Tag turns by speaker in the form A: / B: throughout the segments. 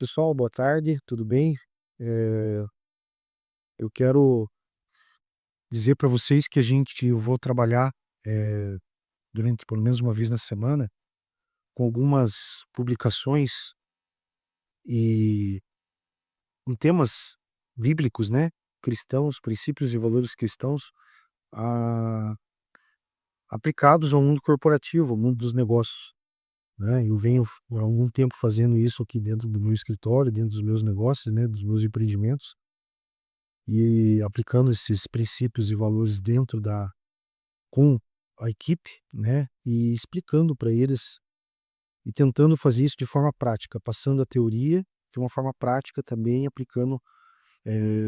A: Pessoal, boa tarde, tudo bem? Eh, eu quero dizer para vocês que eu vou trabalhar, eh, durante pelo menos uma vez na semana, com algumas publicações e em temas bíblicos, né, cristãos, princípios e valores cristãos, ah, aplicados ao mundo corporativo, ao mundo dos negócios, né. Eu venho há algum tempo fazendo isso aqui dentro do meu escritório, dentro dos meus negócios, né, dos meus empreendimentos, e aplicando esses princípios e valores dentro da com a equipe, né, e explicando para eles e tentando fazer isso de forma prática, passando a teoria de uma forma prática também, aplicando,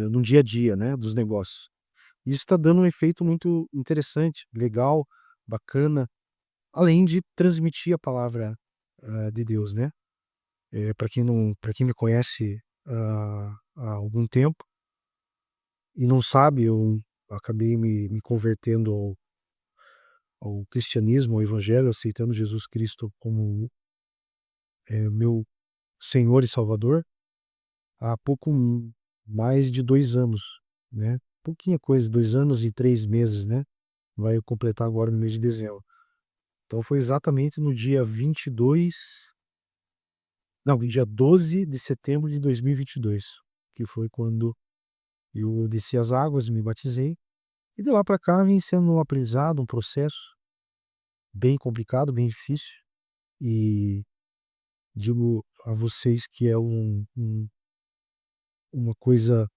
A: no dia a dia, né, dos negócios. Isso está dando um efeito muito interessante, legal, bacana, além de transmitir a palavra, de Deus, né. Para quem me conhece, há algum tempo e não sabe, eu acabei me convertendo ao cristianismo, ao evangelho, aceitando Jesus Cristo como, meu Senhor e Salvador, há mais de 2 anos, né, pouquinha coisa, 2 anos e 3 meses, né, vai completar agora no mês de dezembro. Então foi exatamente no dia 22, não, no dia 12 de setembro de 2022, que foi quando eu desci as águas, me batizei, e de lá para cá vem sendo um aprendizado, um processo bem complicado, bem difícil, e digo a vocês que é uma coisa,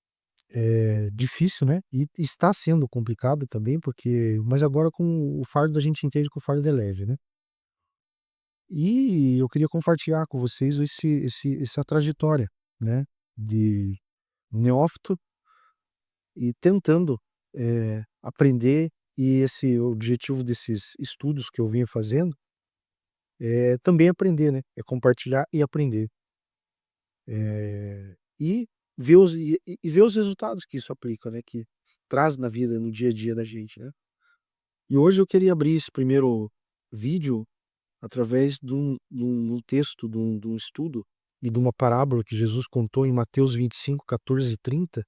A: difícil, né, e está sendo complicado também, porque mas agora com o fardo a gente entende que o fardo é leve, né. E eu queria compartilhar com vocês essa trajetória, né, de neófito e tentando, aprender, e esse objetivo desses estudos que eu venho fazendo é também aprender, né, é compartilhar e aprender. E ver os resultados que isso aplica, né, que traz na vida, no dia a dia da gente, né. E hoje eu queria abrir esse primeiro vídeo através de um texto, de um estudo e de uma parábola que Jesus contou em Mateus 25, 14 e 30,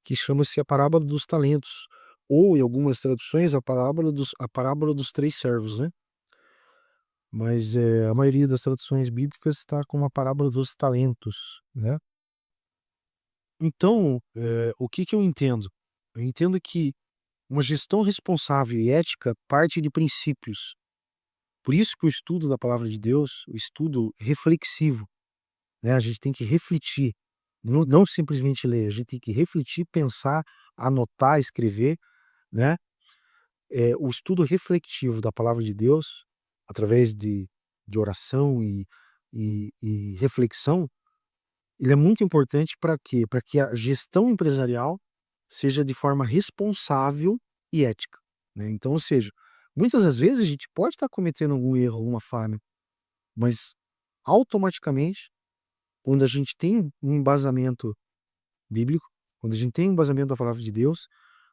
A: que chama-se a parábola dos talentos, ou em algumas traduções a parábola dos 3 servos, né. Mas, a maioria das traduções bíblicas está com a parábola dos talentos, né. Então, o que que eu entendo? Eu entendo que uma gestão responsável e ética parte de princípios. Por isso que o estudo da palavra de Deus, o estudo reflexivo, né, a gente tem que refletir, não simplesmente ler, a gente tem que refletir, pensar, anotar, escrever, né. O estudo reflexivo da palavra de Deus, através de oração e reflexão, ele é muito importante para quê? Para que a gestão empresarial seja de forma responsável e ética, né. Então, ou seja, muitas das vezes a gente pode estar cometendo algum erro, alguma falha, mas automaticamente, quando a gente tem um embasamento bíblico, quando a gente tem um embasamento da palavra de Deus,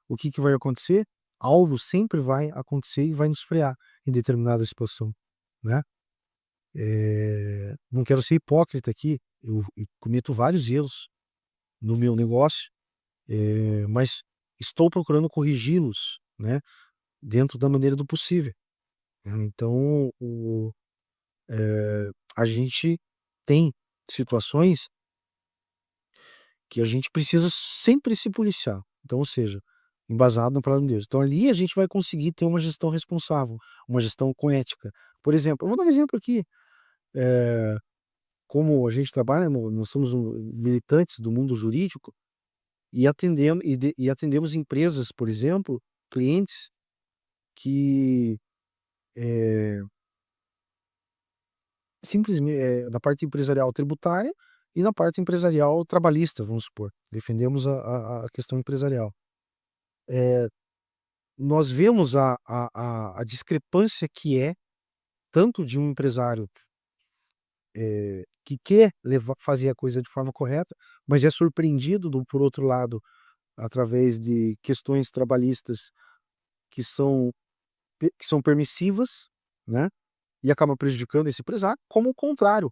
A: o que que vai acontecer? Algo sempre vai acontecer e vai nos frear em determinada situação, né. Não quero ser hipócrita aqui, eu cometo vários erros no meu negócio, mas estou procurando corrigi-los, né, dentro da maneira do possível, né. Então a gente tem situações que a gente precisa sempre se policiar. Então, ou seja, embasado na palavra de Deus. Então ali a gente vai conseguir ter uma gestão responsável, uma gestão com ética. Por exemplo, eu vou dar um exemplo aqui, eh, como a gente trabalha nós somos militantes do mundo jurídico e atendemos empresas, por exemplo, clientes que, eh, da parte empresarial tributária e na parte empresarial trabalhista, vamos supor, defendemos a questão empresarial. Eh Nós vemos a discrepância que é, tanto de um empresário, que quer fazer a coisa de forma correta, mas é surpreendido por outro lado, através de questões trabalhistas que são permissivas, né, e acabam prejudicando esse empresário, como o contrário,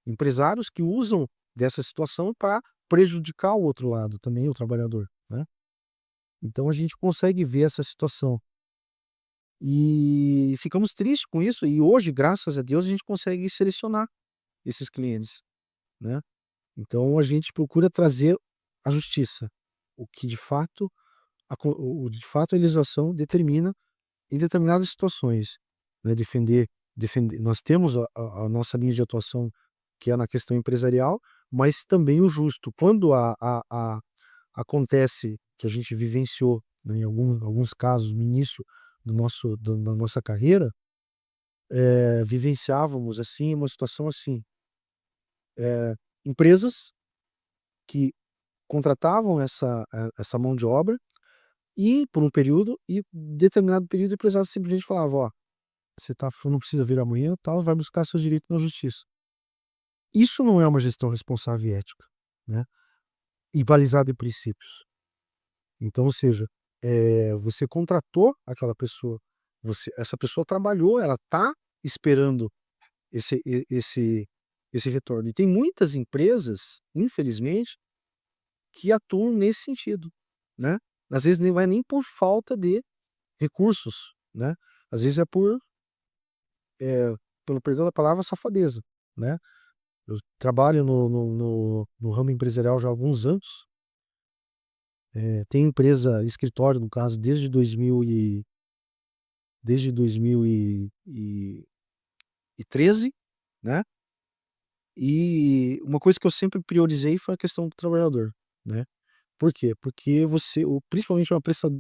A: empresários que usam dessa situação para prejudicar o outro lado também, o trabalhador, né. Então a gente consegue ver essa situação. E ficamos tristes com isso e hoje, graças a Deus, a gente consegue selecionar esses clientes, né. Então a gente procura trazer a justiça, o que de fato o de fato a legislação determina em determinadas situações, né, defender nós temos a nossa linha de atuação, que é na questão empresarial, mas também o justo. Quando acontece que a gente vivenciou, né, em alguns casos no início da nossa carreira, vivenciávamos, assim, uma situação assim, empresas que contratavam essa mão de obra e por um período e determinado período o empresário simplesmente falava: "Ó, você não precisa vir amanhã, tal, vai buscar seus direitos na justiça". Isso não é uma gestão responsável e ética, né, e balizada em princípios. Então, ou seja, você contratou aquela pessoa, essa pessoa trabalhou, ela está esperando esse retorno. E tem muitas empresas, infelizmente, que atuam nesse sentido, né. Às vezes nem vai nem por falta de recursos, né, às vezes é eh, pelo perdão da palavra, safadeza, né. Eu trabalho no ramo empresarial já há alguns anos, tenho empresa, escritório no caso, desde 2013, né, e uma coisa que eu sempre priorizei foi a questão do trabalhador, né. Por quê? Porque principalmente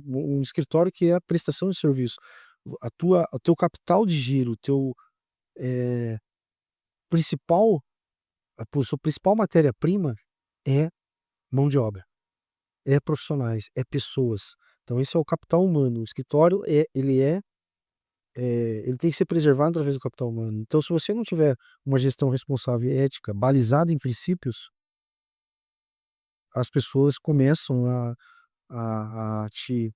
A: um escritório que é a prestação de serviço, o teu capital de giro, o teu, eh, principal sua principal matéria-prima é mão de obra, é profissionais, é pessoas. Então esse é o capital humano. O escritório ele tem que ser preservado através do capital humano. Então se você não tiver uma gestão responsável e ética balizada em princípios, as pessoas começam a te,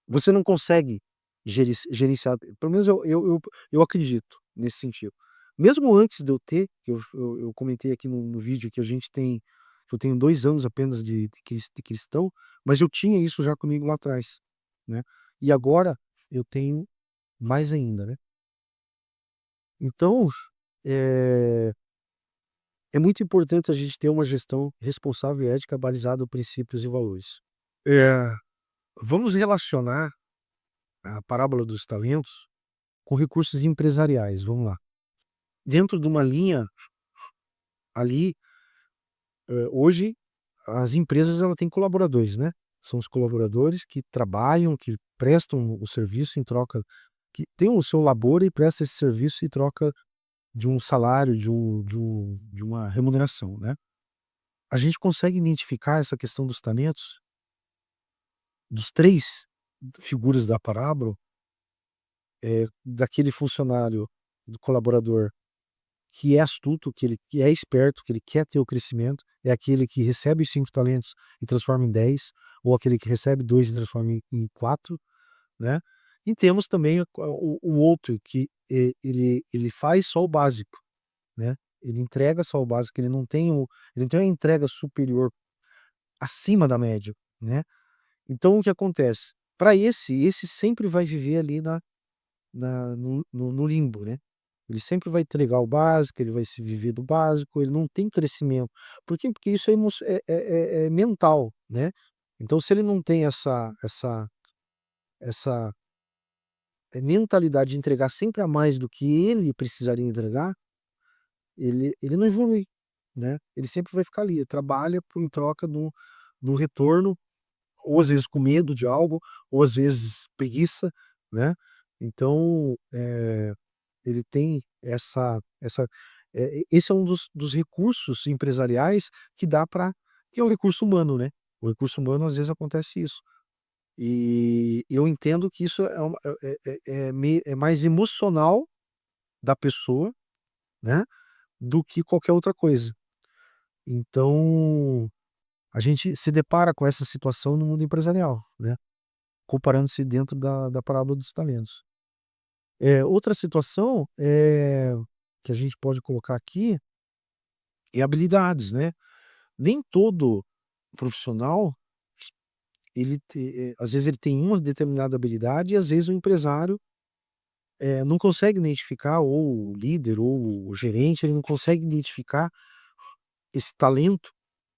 A: você não consegue gerenciar, pelo menos eu acredito nesse sentido. Mesmo antes de eu ter, que eu comentei aqui no vídeo que eu tenho 2 anos apenas de cristão, mas eu tinha isso já comigo lá atrás, né. E agora eu tenho mais ainda, né. Então, eh, é muito importante a gente ter uma gestão responsável e ética balizada em princípios e valores. Eh, Vamos relacionar a parábola dos talentos com recursos empresariais, vamos lá. Dentro de uma linha ali, hoje as empresas ela têm colaboradores, né, são os colaboradores que trabalham, que prestam o serviço em troca, que tem o seu labor e presta esse serviço em troca de um salário, de uma remuneração, né. A gente consegue identificar essa questão dos talentos, dos 3 figuras da parábola, daquele funcionário, do colaborador que é astuto, que é esperto, que ele quer ter o crescimento, é aquele que recebe os 5 talentos e transforma em 10, ou aquele que recebe 2 e transforma em 4, né. E temos também o outro que, ele faz só o básico, né, ele entrega só o básico, ele não tem uma entrega superior, acima da média, né. Então o que acontece? Para esse sempre vai viver ali no limbo, né. Ele sempre vai entregar o básico, ele vai se viver do básico, ele não tem crescimento. Por quê? Porque isso é mental, né. Então se ele não tem essa, mentalidade de entregar sempre a mais do que ele precisaria entregar, ele não evolui, né. Ele sempre vai ficar ali, ele trabalha em troca do retorno, ou às vezes com medo de algo, ou às vezes preguiça, né. Então, ele tem esse é um dos recursos empresariais que é o recurso humano, né. O recurso humano às vezes acontece isso. E eu entendo que isso é mais emocional da pessoa, né, do que qualquer outra coisa. Então, a gente se depara com essa situação no mundo empresarial, né, comparando-se dentro da parábola dos talentos. Outra situação, que a gente pode colocar aqui e habilidades, né. Nem todo profissional, às vezes ele tem uma determinada habilidade e às vezes o empresário, não consegue identificar, ou o líder ou o gerente, ele não consegue identificar esse talento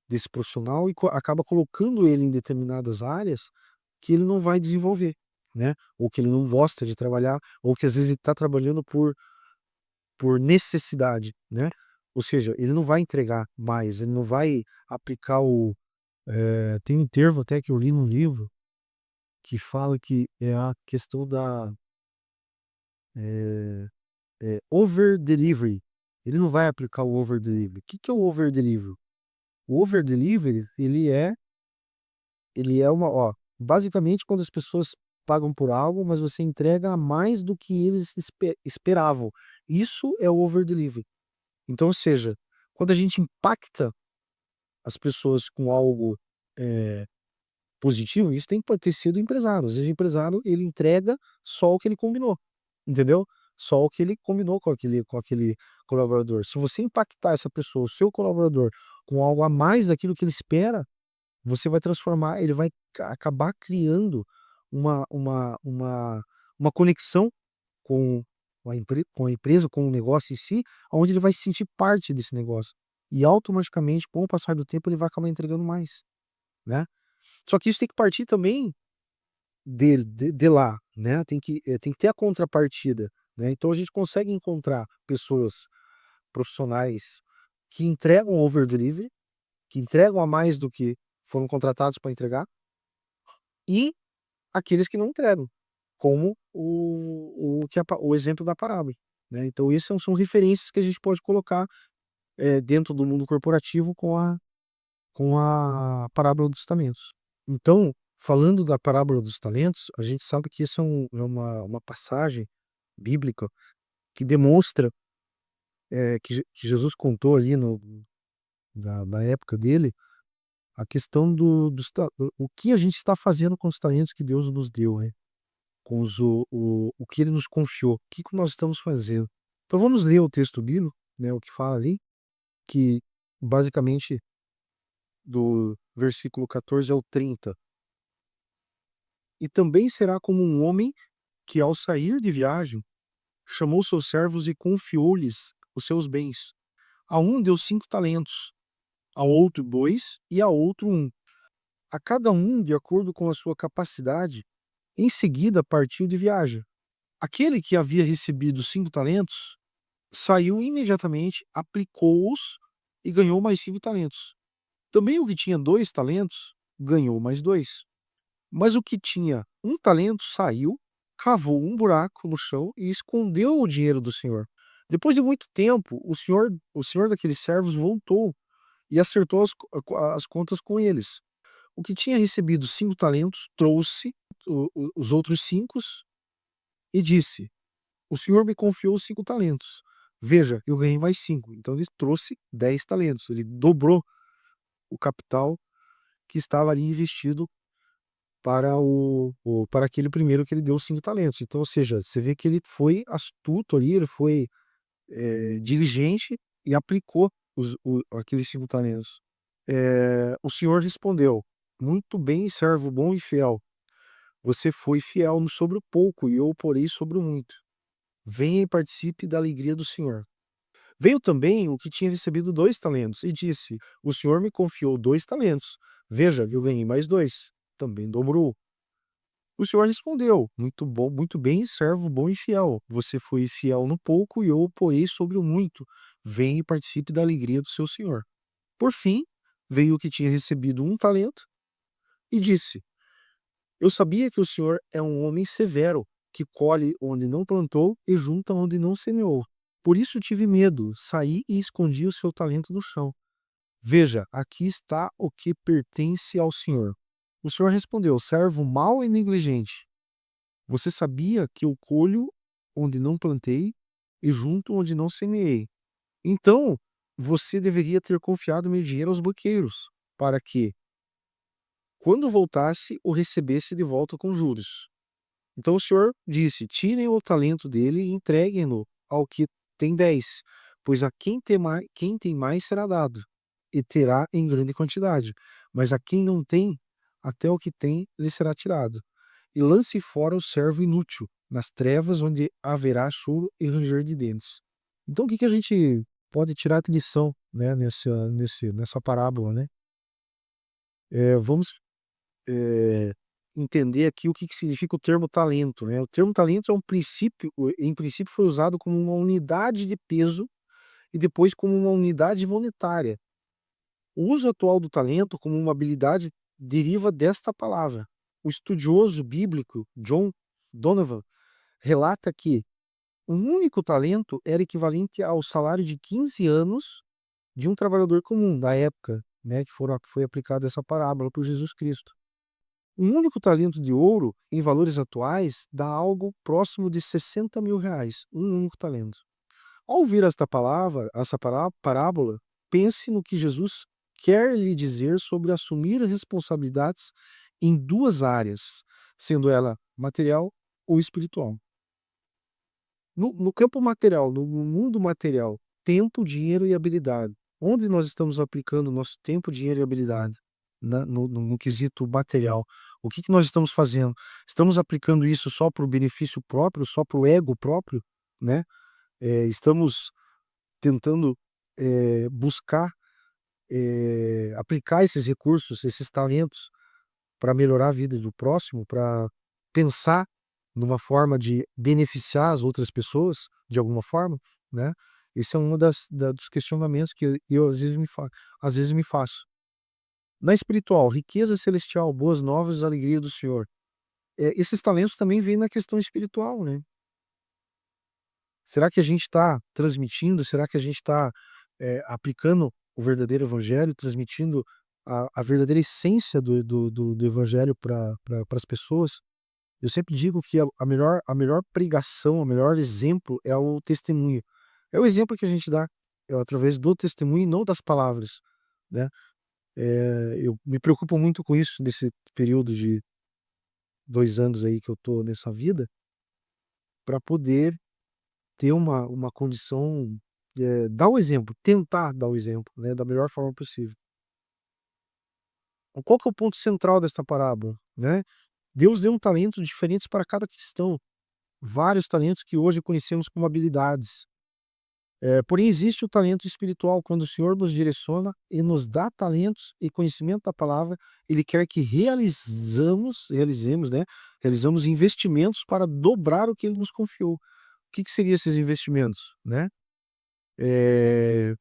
A: desse profissional e acaba colocando ele em determinadas áreas que ele não vai desenvolver, né, ou que ele não gosta de trabalhar, ou que às vezes ele está trabalhando por necessidade, né. Ou seja, ele não vai entregar mais, ele não vai aplicar tem um termo até que eu li num livro, que fala que é a questão da, eh over delivery. Ele não vai aplicar o over delivery. O que que é o over delivery? O over delivery, ele é basicamente quando as pessoas pagam por algo, mas você entrega mais do que eles esperavam. Isso é o over delivery. Então, ou seja, quando a gente impacta as pessoas com algo, eh, positivo, isso tem que ter sido o empresário. Às vezes o empresário, ele entrega só o que ele combinou, entendeu? Só o que ele combinou com aquele colaborador. Se você impactar essa pessoa, o seu colaborador, com algo a mais daquilo que ele espera, você vai transformar, ele vai acabar criando uma uma uma uma conexão com com a empresa, com o negócio em si, aonde ele vai se sentir parte desse negócio. E automaticamente, com o passar do tempo, ele vai acabar entregando mais, né. Só que isso tem que partir também de lá, né, tem que ter a contrapartida, né. Então a gente consegue encontrar pessoas profissionais que entregam over delivery, que entregam a mais do que foram contratados para entregar, e aqueles que não entregam, como o exemplo da parábola, né. Então isso são referências que a gente pode colocar, dentro do mundo corporativo com a parábola dos talentos. Então, falando da parábola dos talentos, a gente sabe que isso é uma passagem bíblica que demonstra, que Jesus contou ali na época dele, a questão o que a gente está fazendo com os talentos que Deus nos deu, né? Com o que ele nos confiou, o que que nós estamos fazendo. Então vamos ler o texto bíblico, né, o que fala ali, que basicamente do versículo 14 ao 30. E também será como um homem que, ao sair de viagem, chamou seus servos e confiou-lhes os seus bens. A um deu 5 talentos, a outro 2 e a outro um, a cada um de acordo com a sua capacidade. Em seguida partiu de viagem. Aquele que havia recebido 5 talentos saiu imediatamente, aplicou-os e ganhou mais 5 talentos. Também o que tinha 2 talentos ganhou mais 2. Mas o que tinha 1 talento saiu, cavou um buraco no chão e escondeu o dinheiro do senhor. Depois de muito tempo, o senhor daqueles servos voltou e acertou as contas com eles. O que tinha recebido 5 talentos trouxe os outros 5 e disse: O senhor me confiou 5 talentos. Veja, eu ganhei mais 5. Então ele trouxe 10 talentos. Ele dobrou o capital que estava ali investido para aquele primeiro que ele deu 5 talentos. Então, ou seja, você vê que ele foi astuto ali, ele foi, diligente e aplicou aqueles 5 talentos. O senhor respondeu: Muito bem, servo bom e fiel. Você foi fiel no sobre o pouco e eu o porei sobre o muito. Venha e participe da alegria do senhor. Veio também o que tinha recebido 2 talentos e disse: O senhor me confiou 2 talentos. Veja, eu ganhei mais 2. Também dobrou. O senhor respondeu: Muito bom, muito bem, servo bom e fiel. Você foi fiel no pouco e eu o porei sobre o muito. Venha e participe da alegria do seu senhor. Por fim, veio o que tinha recebido 1 talento e disse: Eu sabia que o senhor é um homem severo, que colhe onde não plantou e junta onde não semeou. Por isso tive medo, saí e escondi o seu talento no chão. Veja, aqui está o que pertence ao senhor. O senhor respondeu: Servo mau e negligente. Você sabia que eu colho onde não plantei e junto onde não semeei. Então, você deveria ter confiado meu dinheiro aos banqueiros, para que, quando voltasse, o recebesse de volta com juros. Então o senhor disse: tirem o talento dele e entreguem-no ao que tem 10, pois a quem tem mais será dado, e terá em grande quantidade. Mas a quem não tem, até o que tem lhe será tirado. E lance fora o servo inútil, nas trevas onde haverá choro e ranger de dentes. Então, o que a gente pode tirar de lição, né, nessa parábola, né? Vamos entender aqui o que significa o termo talento, né? O termo talento é um princípio, em princípio foi usado como uma unidade de peso e depois como uma unidade monetária. O uso atual do talento como uma habilidade deriva desta palavra. O estudioso bíblico John Donovan relata que um único talento era equivalente ao salário de 15 anos de um trabalhador comum da época, né, que foi aplicada essa parábola por Jesus Cristo. Um único talento de ouro, em valores atuais, dá algo próximo de 60 mil reais. Um único talento. Ao ouvir essa parábola, pense no que Jesus quer lhe dizer sobre assumir responsabilidades em duas áreas, sendo ela material ou espiritual. No campo material, no mundo material, tempo, dinheiro e habilidade. Onde nós estamos aplicando o nosso tempo, dinheiro e habilidade? No quesito material. O que nós estamos fazendo? Estamos aplicando isso só para o benefício próprio, só para o ego próprio, né? Estamos tentando buscar aplicar esses recursos, esses talentos para melhorar a vida do próximo, para pensar numa forma de beneficiar as outras pessoas de alguma forma, né? Esse é um dos questionamentos que eu às vezes me faço. Na espiritual, riqueza celestial, boas novas, alegria do Senhor. Esses talentos também vêm na questão espiritual, né? Será que a gente está transmitindo? Será que a gente está aplicando o verdadeiro evangelho, transmitindo a verdadeira essência do evangelho para as pessoas? Eu sempre digo que a melhor pregação, o melhor exemplo é o testemunho. É o exemplo que a gente dá através do testemunho e não das palavras, né? Eu me preocupo muito com isso nesse período de 2 anos aí que eu tô nessa vida, para poder ter uma condição, dar o exemplo, tentar dar o exemplo, né, da melhor forma possível. Qual que é o ponto central dessa parábola, né? Deus deu um talento diferentes para cada cristão, vários talentos que hoje conhecemos como habilidades. Porém existe o talento espiritual, quando o Senhor nos direciona e nos dá talentos e conhecimento da palavra, Ele quer que realizemos, né, realizamos investimentos para dobrar o que Ele nos confiou. O que seriam esses investimentos, né? Eh,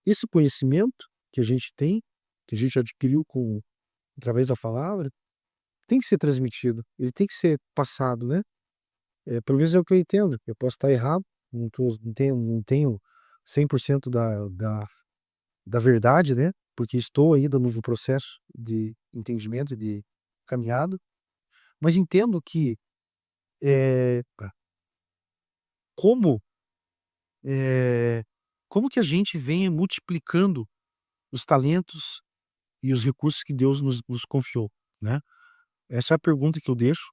A: Esse conhecimento que a gente tem, que a gente adquiriu através da palavra, tem que ser transmitido, ele tem que ser passado, né? Pelo menos é o que eu entendo. Eu posso estar errado, não tenho 100% da verdade, né? Porque estou ainda no novo processo de entendimento e de caminhada, mas entendo que eh, como eh, como que a gente vem multiplicando os talentos e os recursos que Deus nos confiou, né? Essa é a pergunta que eu deixo.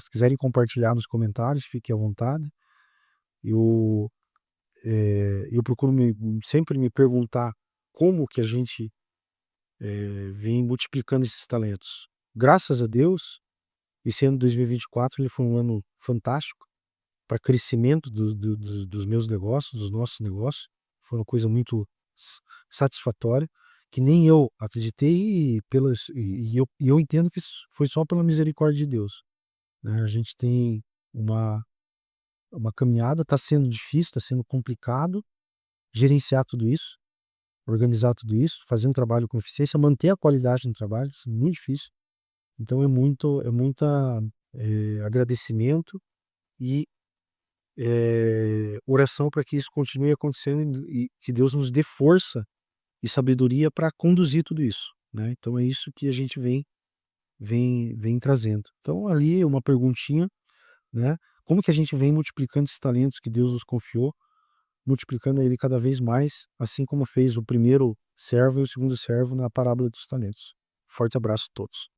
A: Se quiserem compartilhar nos comentários, fique à vontade. Eu, eu procuro sempre me perguntar como que a gente vem multiplicando esses talentos. Graças a Deus, esse ano 2024 ele foi um ano fantástico para crescimento dos meus negócios, dos nossos negócios. Foi uma coisa muito satisfatória, que nem eu acreditei e eu entendo que isso foi só pela misericórdia de Deus, né? A gente tem uma caminhada, está sendo difícil, está sendo complicado gerenciar tudo isso, organizar tudo isso, fazer um trabalho com eficiência, manter a qualidade no trabalho, isso é muito difícil. Então é muita agradecimento e oração para que isso continue acontecendo e que Deus nos dê força e sabedoria para conduzir tudo isso, né? Então é isso que a gente vem trazendo. Então ali uma perguntinha, né? Como que a gente vem multiplicando esses talentos que Deus nos confiou, multiplicando ele cada vez mais, assim como fez o primeiro servo e o segundo servo na parábola dos talentos. Forte abraço a todos.